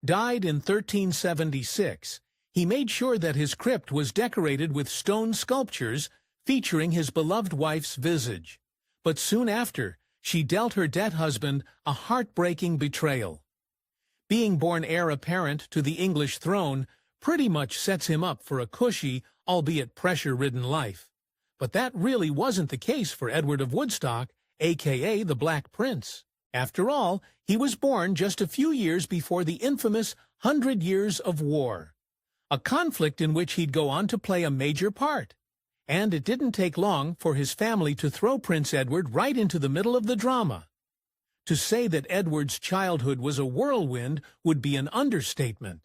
died in 1376, he made sure that his crypt was decorated with stone sculptures featuring his beloved wife's visage. But soon after, she dealt her dead husband a heartbreaking betrayal. Being born heir apparent to the English throne pretty much sets him up for a cushy, albeit pressure-ridden life. But that really wasn't the case for Edward of Woodstock, aka the Black Prince. After all, he was born just a few years before the infamous 100 Years of War, a conflict in which he'd go on to play a major part. And it didn't take long for his family to throw Prince Edward right into the middle of the drama. To say that Edward's childhood was a whirlwind would be an understatement.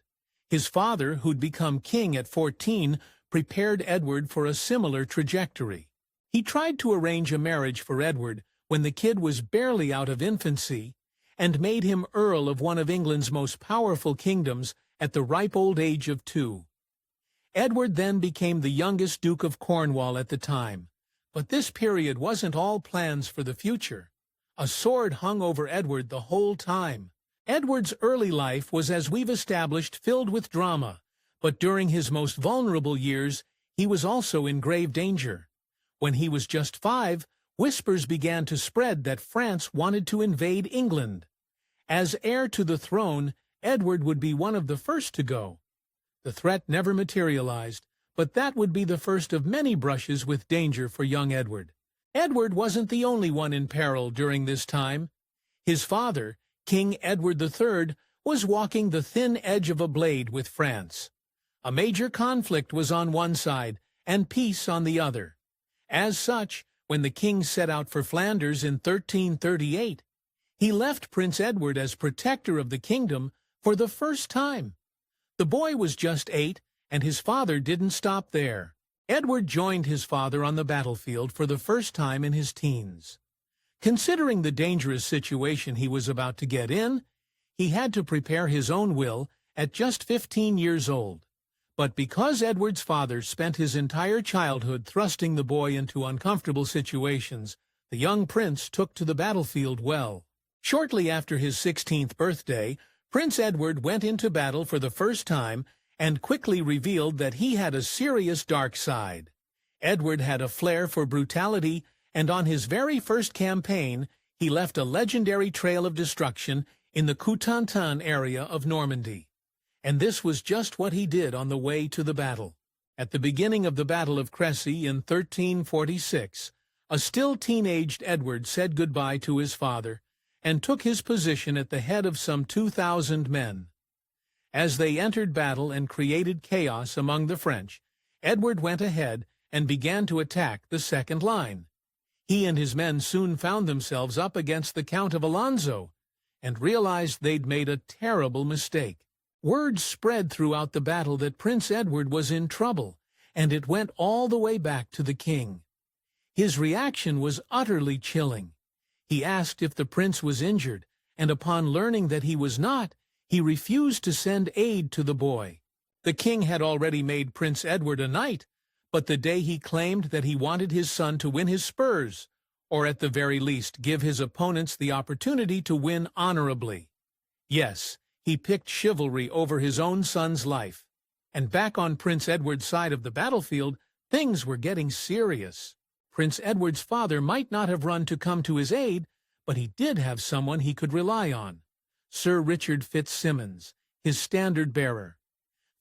His father, who'd become king at 14, prepared Edward for a similar trajectory. He tried to arrange a marriage for Edward when the kid was barely out of infancy, and made him Earl of one of England's most powerful kingdoms at the ripe old age of 2. Edward then became the youngest Duke of Cornwall at the time, but this period wasn't all plans for the future. A sword hung over Edward the whole time. Edward's early life was, as we've established, filled with drama, but during his most vulnerable years, he was also in grave danger. When he was just 5, whispers began to spread that France wanted to invade England. As heir to the throne, Edward would be one of the first to go. The threat never materialized, but that would be the first of many brushes with danger for young Edward. Edward wasn't the only one in peril during this time. His father, King Edward III, was walking the thin edge of a blade with France. A major conflict was on one side, and peace on the other. As such, when the king set out for Flanders in 1338, he left Prince Edward as protector of the kingdom for the first time. The boy was just 8, and his father didn't stop there. Edward joined his father on the battlefield for the first time in his teens. Considering the dangerous situation he was about to get in, he had to prepare his own will at just 15 years old. But because Edward's father spent his entire childhood thrusting the boy into uncomfortable situations, the young prince took to the battlefield well. Shortly after his 16th birthday, Prince Edward went into battle for the first time and quickly revealed that he had a serious dark side. Edward had a flair for brutality, and on his very first campaign, he left a legendary trail of destruction in the Cotentin area of Normandy. And this was just what he did on the way to the battle. At the beginning of the Battle of Crécy in 1346, a still teenaged Edward said goodbye to his father and took his position at the head of some 2,000 men. As they entered battle and created chaos among the French, Edward went ahead and began to attack the second line. He and his men soon found themselves up against the Count of Alonso and realized they'd made a terrible mistake. Word spread throughout the battle that Prince Edward was in trouble, and it went all the way back to the king. His reaction was utterly chilling. He asked if the prince was injured, and upon learning that he was not, he refused to send aid to the boy. The king had already made Prince Edward a knight, but the day he claimed that he wanted his son to win his spurs, or at the very least give his opponents the opportunity to win honorably. Yes, he picked chivalry over his own son's life. And back on Prince Edward's side of the battlefield, things were getting serious. Prince Edward's father might not have run to come to his aid, but he did have someone he could rely on. Sir Richard Fitzsimmons, his standard-bearer.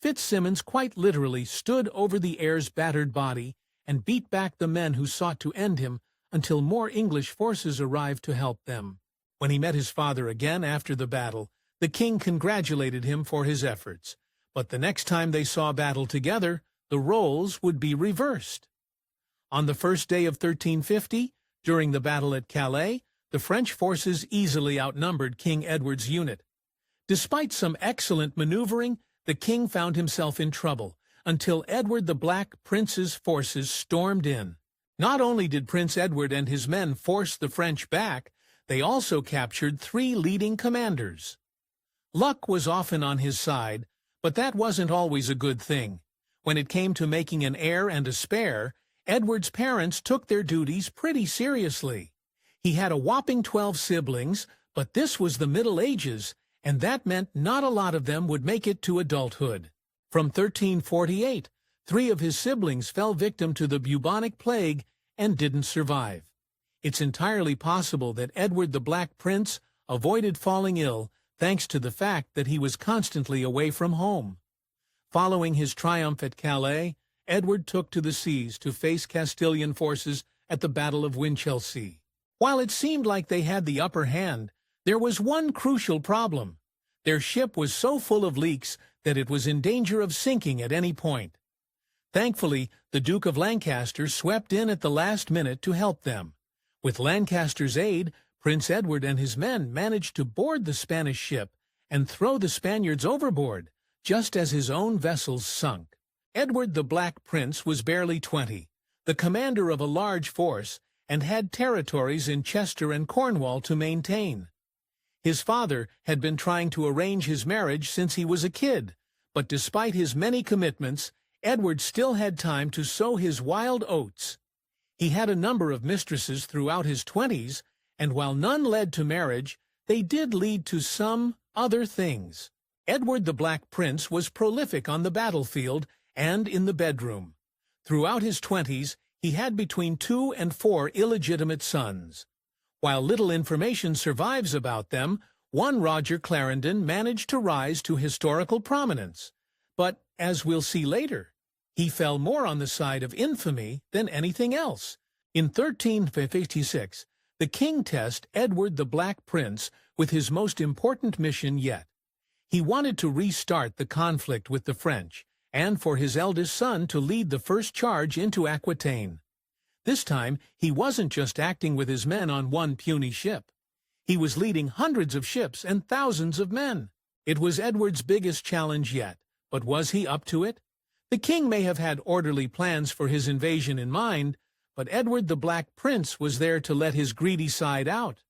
Fitzsimmons quite literally stood over the heir's battered body and beat back the men who sought to end him until more English forces arrived to help them. When he met his father again after the battle, the king congratulated him for his efforts, but the next time they saw battle together, the roles would be reversed. On the first day of 1350, during the battle at Calais, the French forces easily outnumbered King Edward's unit. Despite some excellent maneuvering, the king found himself in trouble, until Edward the Black Prince's forces stormed in. Not only did Prince Edward and his men force the French back, they also captured 3 leading commanders. Luck was often on his side, but that wasn't always a good thing. When it came to making an heir and a spare, Edward's parents took their duties pretty seriously. He had a whopping 12 siblings, but this was the Middle Ages, and that meant not a lot of them would make it to adulthood. From 1348, 3 of his siblings fell victim to the bubonic plague and didn't survive. It's entirely possible that Edward the Black Prince avoided falling ill thanks to the fact that he was constantly away from home. Following his triumph at Calais, Edward took to the seas to face Castilian forces at the Battle of Winchelsea. While it seemed like they had the upper hand, there was one crucial problem. Their ship was so full of leaks that it was in danger of sinking at any point. Thankfully, the Duke of Lancaster swept in at the last minute to help them. With Lancaster's aid, Prince Edward and his men managed to board the Spanish ship and throw the Spaniards overboard, just as his own vessels sunk. Edward the Black Prince was barely 20, the commander of a large force, and had territories in Chester and Cornwall to maintain. His father had been trying to arrange his marriage since he was a kid, but despite his many commitments, Edward still had time to sow his wild oats. He had a number of mistresses throughout his 20s, and while none led to marriage, they did lead to some other things. Edward the Black Prince was prolific on the battlefield and in the bedroom. Throughout his 20s, he had between 2 and 4 illegitimate sons. While little information survives about them, one Roger Clarendon managed to rise to historical prominence. But, as we'll see later, he fell more on the side of infamy than anything else. In 1356, the king tasked Edward the Black Prince with his most important mission yet. He wanted to restart the conflict with the French, and for his eldest son to lead the first charge into Aquitaine. This time, he wasn't just acting with his men on one puny ship. He was leading hundreds of ships and thousands of men. It was Edward's biggest challenge yet, but was he up to it? The king may have had orderly plans for his invasion in mind, but Edward the Black Prince was there to let his greedy side out.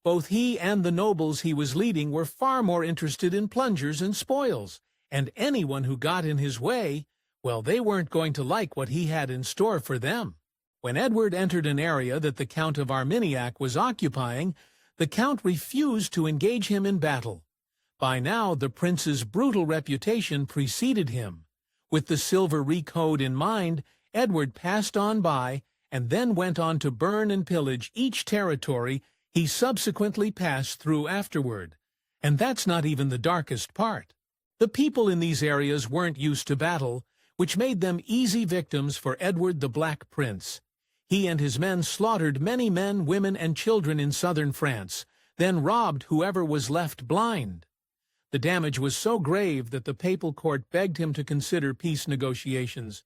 Both he and the nobles he was leading were far more interested in plungers and spoils, and anyone who got in his way, well, they weren't going to like what he had in store for them. When Edward entered an area that the Count of Armagnac was occupying, the Count refused to engage him in battle. By now, the prince's brutal reputation preceded him. With the Chivalry Code in mind, Edward passed on by and then went on to burn and pillage each territory he subsequently passed through afterward. And that's not even the darkest part. The people in these areas weren't used to battle, which made them easy victims for Edward the Black Prince. He and his men slaughtered many men, women, and children in southern France, then robbed whoever was left blind. The damage was so grave that the papal court begged him to consider peace negotiations.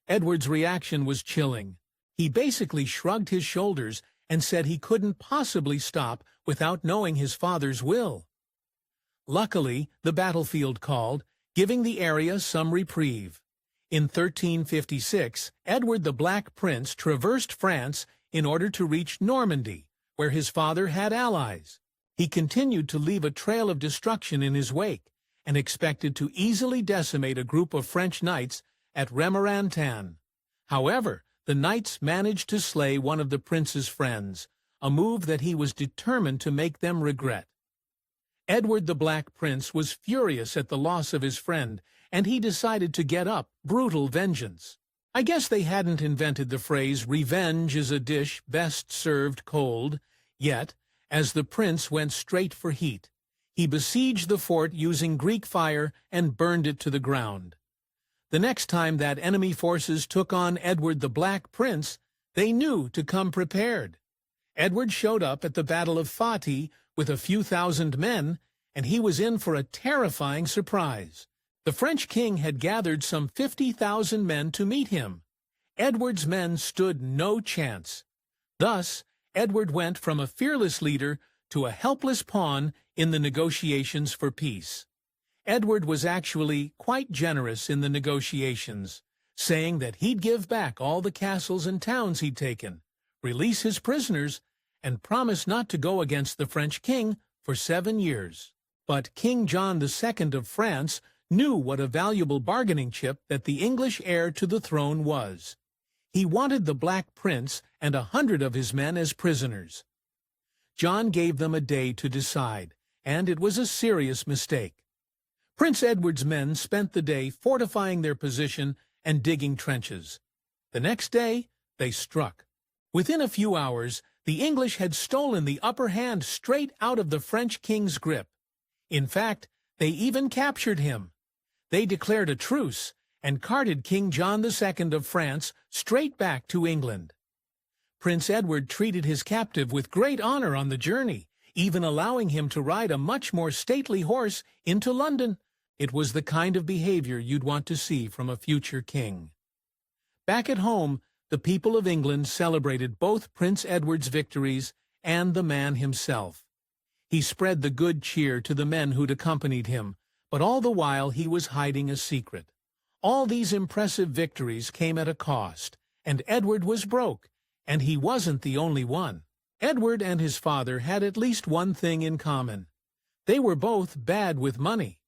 Edward's reaction was chilling. He basically shrugged his shoulders and said he couldn't possibly stop without knowing his father's will. Luckily, the battlefield called, giving the area some reprieve. In 1356, Edward the Black Prince traversed France in order to reach Normandy, where his father had allies. He continued to leave a trail of destruction in his wake, and expected to easily decimate a group of French knights at Romorantin. However, the knights managed to slay one of the prince's friends, a move that he was determined to make them regret. Edward the Black Prince was furious at the loss of his friend, and he decided to get up brutal vengeance. I guess they hadn't invented the phrase, "Revenge is a dish best served cold," yet, as the prince went straight for heat, he besieged the fort using Greek fire and burned it to the ground. The next time that enemy forces took on Edward the Black Prince, they knew to come prepared. Edward showed up at the Battle of Fati with a few thousand men, and he was in for a terrifying surprise. The French king had gathered some 50,000 men to meet him. Edward's men stood no chance. Thus, Edward went from a fearless leader to a helpless pawn in the negotiations for peace. Edward was actually quite generous in the negotiations, saying that he'd give back all the castles and towns he'd taken, release his prisoners, and promise not to go against the French king for 7 years. But King John II of France knew what a valuable bargaining chip that the English heir to the throne was. He wanted the Black Prince and 100 of his men as prisoners. John gave them a day to decide, and it was a serious mistake. Prince Edward's men spent the day fortifying their position and digging trenches. The next day, they struck. Within a few hours, the English had stolen the upper hand straight out of the French king's grip. In fact, they even captured him. They declared a truce and carted King John II of France straight back to England. Prince Edward treated his captive with great honor on the journey, even allowing him to ride a much more stately horse into London. It was the kind of behavior you'd want to see from a future king. Back at home, the people of England celebrated both Prince Edward's victories and the man himself. He spread the good cheer to the men who'd accompanied him, but all the while he was hiding a secret. All these impressive victories came at a cost, and Edward was broke, and he wasn't the only one. Edward and his father had at least one thing in common. They were both bad with money.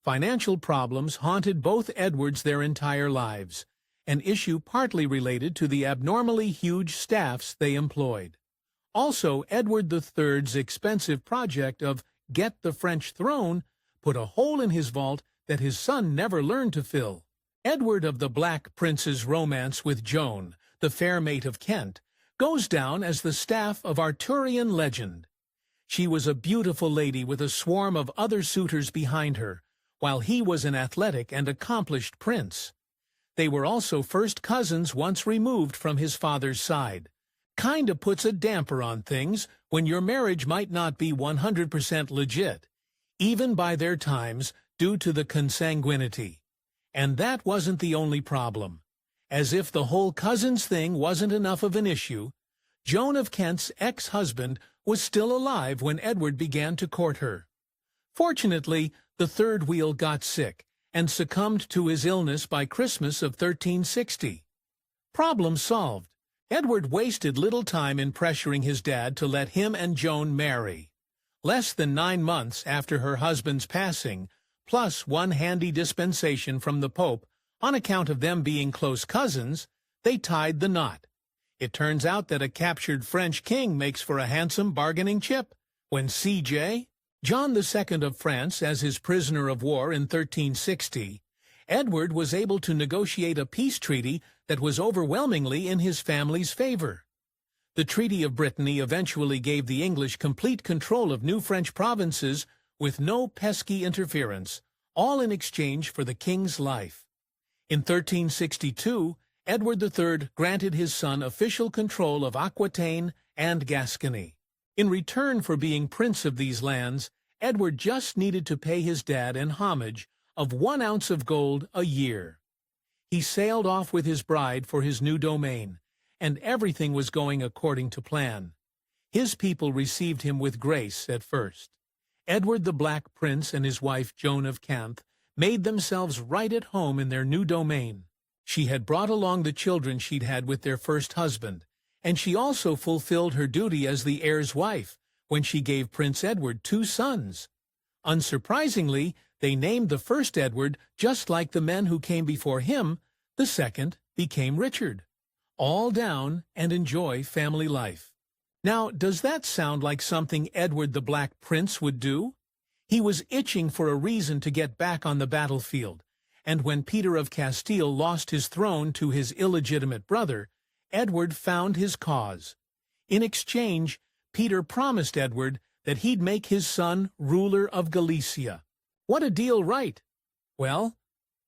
Financial problems haunted both Edwards their entire lives, an issue partly related to the abnormally huge staffs they employed. Also, Edward III's expensive project of Get the French Throne put a hole in his vault that his son never learned to fill. Edward of the Black Prince's romance with Joan, the fair mate of Kent, goes down as the staff of Arthurian legend. She was a beautiful lady with a swarm of other suitors behind her, while he was an athletic and accomplished prince. They were also first cousins once removed from his father's side. Kinda puts a damper on things when your marriage might not be 100% legit, even by their times, due to the consanguinity. And that wasn't the only problem. As if the whole cousins thing wasn't enough of an issue, Joan of Kent's ex-husband was still alive when Edward began to court her. Fortunately, the third wheel got sick and succumbed to his illness by Christmas of 1360. Problem solved. Edward wasted little time in pressuring his dad to let him and Joan marry. Less than 9 months after her husband's passing, plus one handy dispensation from the Pope on account of them being close cousins, they tied the knot. It turns out that a captured French king makes for a handsome bargaining chip. When C.J. John II of France as his prisoner of war in 1360, Edward was able to negotiate a peace treaty that was overwhelmingly in his family's favor. The Treaty of Brittany eventually gave the English complete control of new French provinces with no pesky interference, all in exchange for the king's life. In 1362, Edward III granted his son official control of Aquitaine and Gascony. In return for being prince of these lands, Edward just needed to pay his dad an homage of 1 ounce of gold a year. He sailed off with his bride for his new domain, and everything was going according to plan. His people received him with grace at first. Edward the Black Prince and his wife Joan of Kent made themselves right at home in their new domain. She had brought along the children she'd had with their first husband, and she also fulfilled her duty as the heir's wife when she gave Prince Edward 2 sons. Unsurprisingly, they named the first Edward just like the men who came before him. The second became Richard. All down and enjoy family life. Now, does that sound like something Edward the Black Prince would do? He was itching for a reason to get back on the battlefield, and when Peter of Castile lost his throne to his illegitimate brother, Edward found his cause. In exchange, Peter promised Edward that he'd make his son ruler of Galicia. What a deal, right? Well,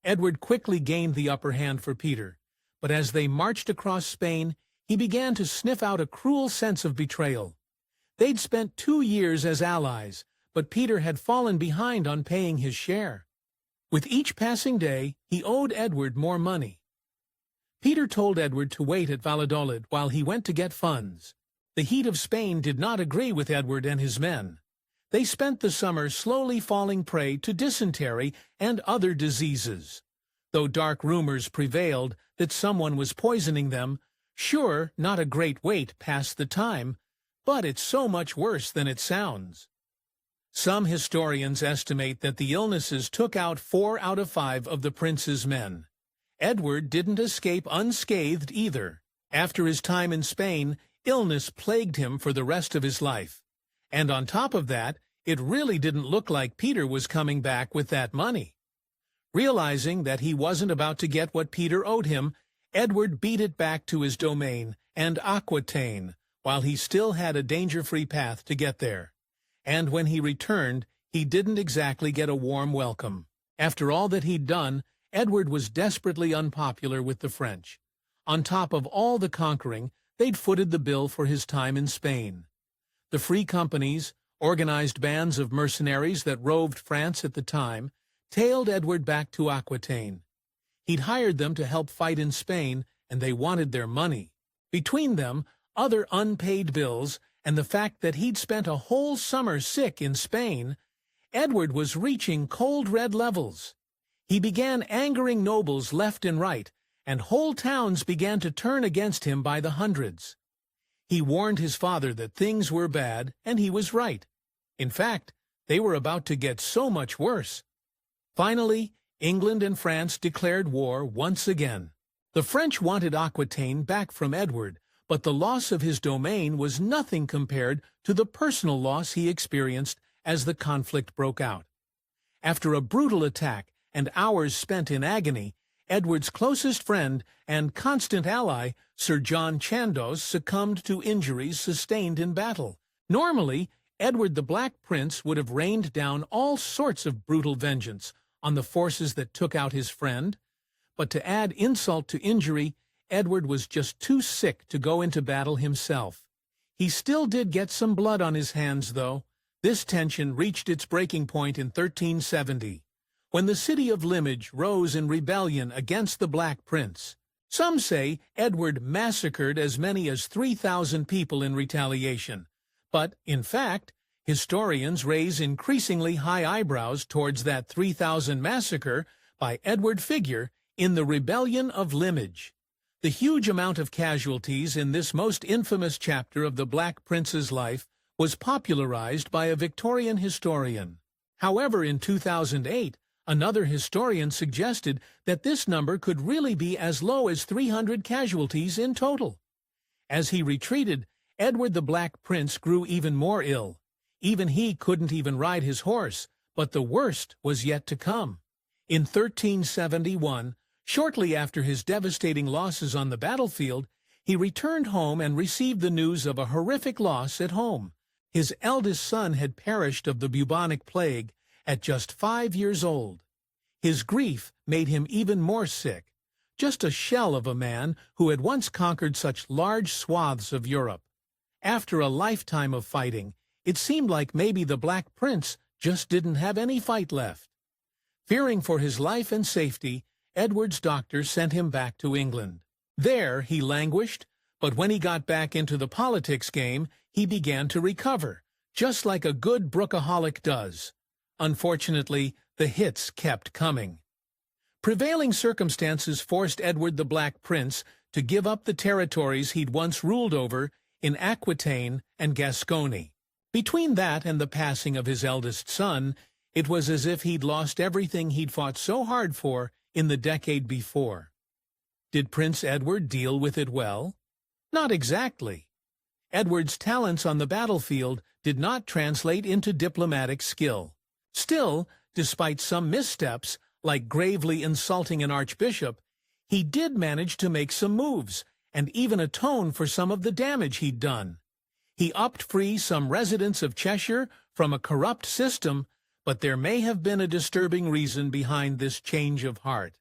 Edward quickly gained the upper hand for Peter, but as they marched across Spain, he began to sniff out a cruel sense of betrayal. They'd spent 2 years as allies, but Peter had fallen behind on paying his share. With each passing day, he owed Edward more money. Peter told Edward to wait at Valladolid while he went to get funds. The heat of Spain did not agree with Edward and his men. They spent the summer slowly falling prey to dysentery and other diseases. Though dark rumors prevailed that someone was poisoning them, sure, not a great wait past the time, but it's so much worse than it sounds. Some historians estimate that the illnesses took out 4 out of 5 of the prince's men. Edward didn't escape unscathed either. After his time in Spain, illness plagued him for the rest of his life. And on top of that, it really didn't look like Peter was coming back with that money. Realizing that he wasn't about to get what Peter owed him, Edward beat it back to his domain and Aquitaine, while he still had a danger-free path to get there. And when he returned, he didn't exactly get a warm welcome. After all that he'd done, Edward was desperately unpopular with the French. On top of all the conquering, they'd footed the bill for his time in Spain. The free companies, organized bands of mercenaries that roved France at the time, tailed Edward back to Aquitaine. He'd hired them to help fight in Spain, and they wanted their money. Between them, other unpaid bills, and the fact that he'd spent a whole summer sick in Spain, Edward was reaching cold red levels. He began angering nobles left and right, and whole towns began to turn against him by the hundreds. He warned his father that things were bad, and he was right. In fact, they were about to get so much worse. Finally, England and France declared war once again. The French wanted Aquitaine back from Edward, but the loss of his domain was nothing compared to the personal loss he experienced as the conflict broke out. After a brutal attack and hours spent in agony, Edward's closest friend and constant ally, Sir John Chandos, succumbed to injuries sustained in battle. Normally, Edward the Black Prince would have rained down all sorts of brutal vengeance on the forces that took out his friend, but to add insult to injury, Edward was just too sick to go into battle himself. He still did get some blood on his hands, though. This tension reached its breaking point in 1370, when the city of Limage rose in rebellion against the Black Prince. Some say Edward massacred as many as 3,000 people in retaliation, but, in fact, historians raise increasingly high eyebrows towards that 3,000 massacre by Edward figure in the Rebellion of Limage. The huge amount of casualties in this most infamous chapter of the Black Prince's life was popularized by a Victorian historian. However, in 2008, another historian suggested that this number could really be as low as 300 casualties in total. As he retreated, Edward the Black Prince grew even more ill. Even he couldn't even ride his horse, but the worst was yet to come. In 1371, shortly after his devastating losses on the battlefield, he returned home and received the news of a horrific loss at home. His eldest son had perished of the bubonic plague at just 5 years old. His grief made him even more sick, just a shell of a man who had once conquered such large swaths of Europe. After a lifetime of fighting, it seemed like maybe the Black Prince just didn't have any fight left. Fearing for his life and safety, Edward's doctor sent him back to England. There he languished, but when he got back into the politics game, he began to recover, just like a good brookaholic does. Unfortunately, the hits kept coming. Prevailing circumstances forced Edward the Black Prince to give up the territories he'd once ruled over in Aquitaine and Gascony. Between that and the passing of his eldest son, it was as if he'd lost everything he'd fought so hard for in the decade before. Did Prince Edward deal with it well? Not exactly. Edward's talents on the battlefield did not translate into diplomatic skill. Still, despite some missteps, like gravely insulting an archbishop, he did manage to make some moves and even atone for some of the damage he'd done. He upped free some residents of Cheshire from a corrupt system, but there may have been a disturbing reason behind this change of heart.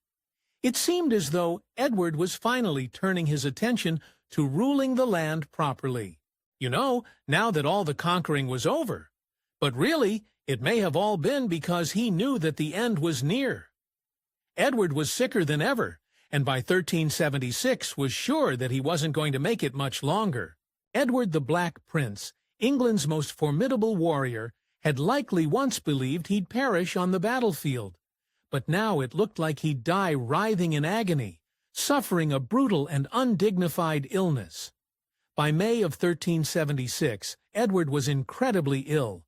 It seemed as though Edward was finally turning his attention to ruling the land properly. You know, now that all the conquering was over. But really, it may have all been because he knew that the end was near. Edward was sicker than ever, and by 1376 was sure that he wasn't going to make it much longer. Edward the Black Prince, England's most formidable warrior, had likely once believed he'd perish on the battlefield. But now it looked like he'd die writhing in agony, suffering a brutal and undignified illness. By May of 1376, Edward was incredibly ill.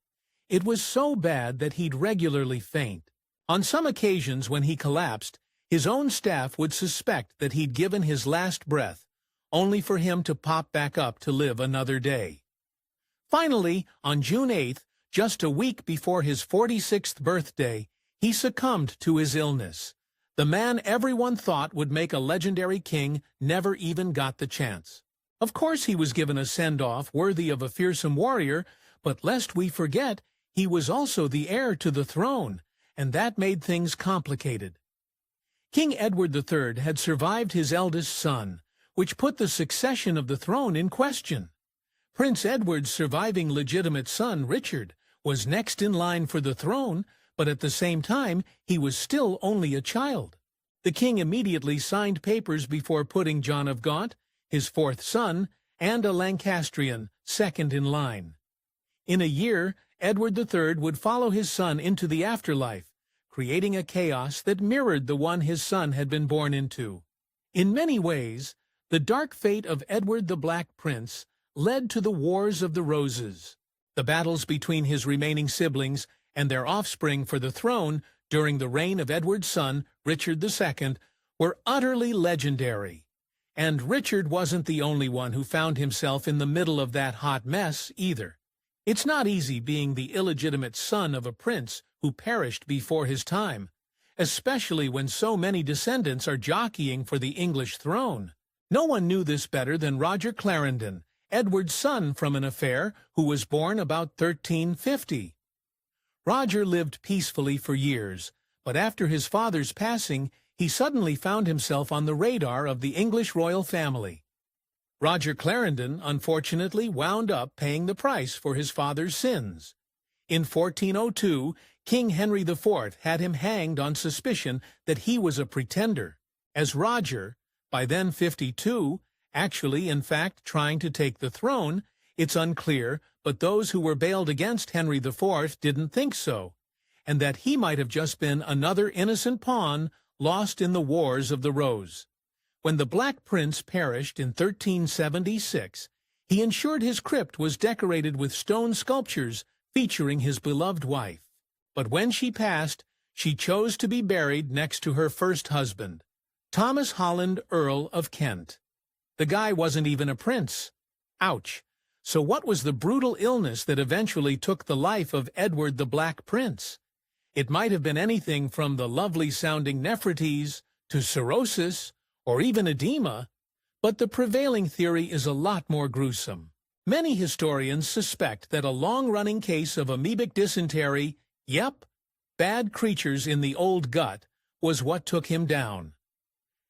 It was so bad that he'd regularly faint. On some occasions when he collapsed, his own staff would suspect that he'd given his last breath, only for him to pop back up to live another day. Finally, on June 8th, Just a week before his 46th birthday, he succumbed to his illness. The man everyone thought would make a legendary king never even got the chance. Of course he was given a send-off worthy of a fearsome warrior, but lest we forget, he was also the heir to the throne, and that made things complicated. King Edward III had survived his eldest son, which put the succession of the throne in question. Prince Edward's surviving legitimate son, Richard, was next in line for the throne, but at the same time he was still only a child. The king immediately signed papers before putting John of Gaunt, his fourth son, and a Lancastrian, second in line. In a year, Edward III would follow his son into the afterlife, creating a chaos that mirrored the one his son had been born into. In many ways, the dark fate of Edward the Black Prince led to the Wars of the Roses. The battles between his remaining siblings and their offspring for the throne during the reign of Edward's son, Richard II, were utterly legendary. And Richard wasn't the only one who found himself in the middle of that hot mess either. It's not easy being the illegitimate son of a prince who perished before his time, especially when so many descendants are jockeying for the English throne. No one knew this better than Roger Clarendon, Edward's son from an affair, who was born about 1350. Roger lived peacefully for years, but after his father's passing, he suddenly found himself on the radar of the English royal family. Roger Clarendon, unfortunately, wound up paying the price for his father's sins. In 1402, King Henry IV had him hanged on suspicion that he was a pretender, as Roger, by then 52, actually in fact trying to take the throne. It's unclear, but those who were bailed against Henry IV didn't think so, and that he might have just been another innocent pawn lost in the Wars of the Rose. When the Black Prince perished in 1376, he ensured his crypt was decorated with stone sculptures featuring his beloved wife. But when she passed, she chose to be buried next to her first husband, Thomas Holland, Earl of Kent. The guy wasn't even a prince. Ouch. So what was the brutal illness that eventually took the life of Edward the Black Prince? It might have been anything from the lovely-sounding nephritis to cirrhosis or even edema, but the prevailing theory is a lot more gruesome. Many historians suspect that a long-running case of amoebic dysentery, yep, bad creatures in the old gut, was what took him down.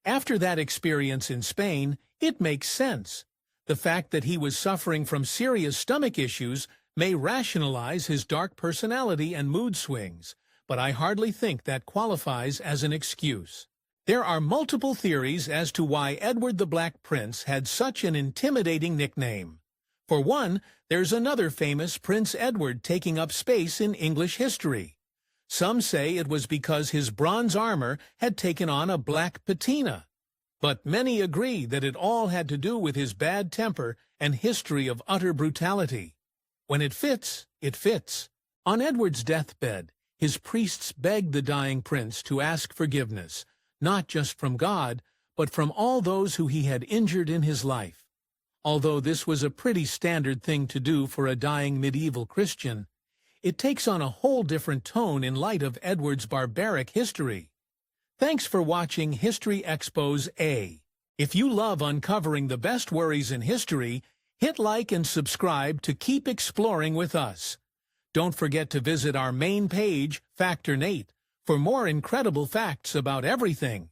After that experience in Spain, it makes sense. The fact that he was suffering from serious stomach issues may rationalize his dark personality and mood swings, but I hardly think that qualifies as an excuse. There are multiple theories as to why Edward the Black Prince had such an intimidating nickname. For one, there's another famous Prince Edward taking up space in English history. Some say it was because his bronze armor had taken on a black patina, but many agree that it all had to do with his bad temper and history of utter brutality. When it fits, it fits. On Edward's deathbed, his priests begged the dying prince to ask forgiveness, not just from God, but from all those who he had injured in his life. Although this was a pretty standard thing to do for a dying medieval Christian, it takes on a whole different tone in light of Edward's barbaric history. Thanks for watching History Expose A. If you love uncovering the best worries in history, hit like and subscribe to keep exploring with us. Don't forget to visit our main page, Factor Nate, for more incredible facts about everything.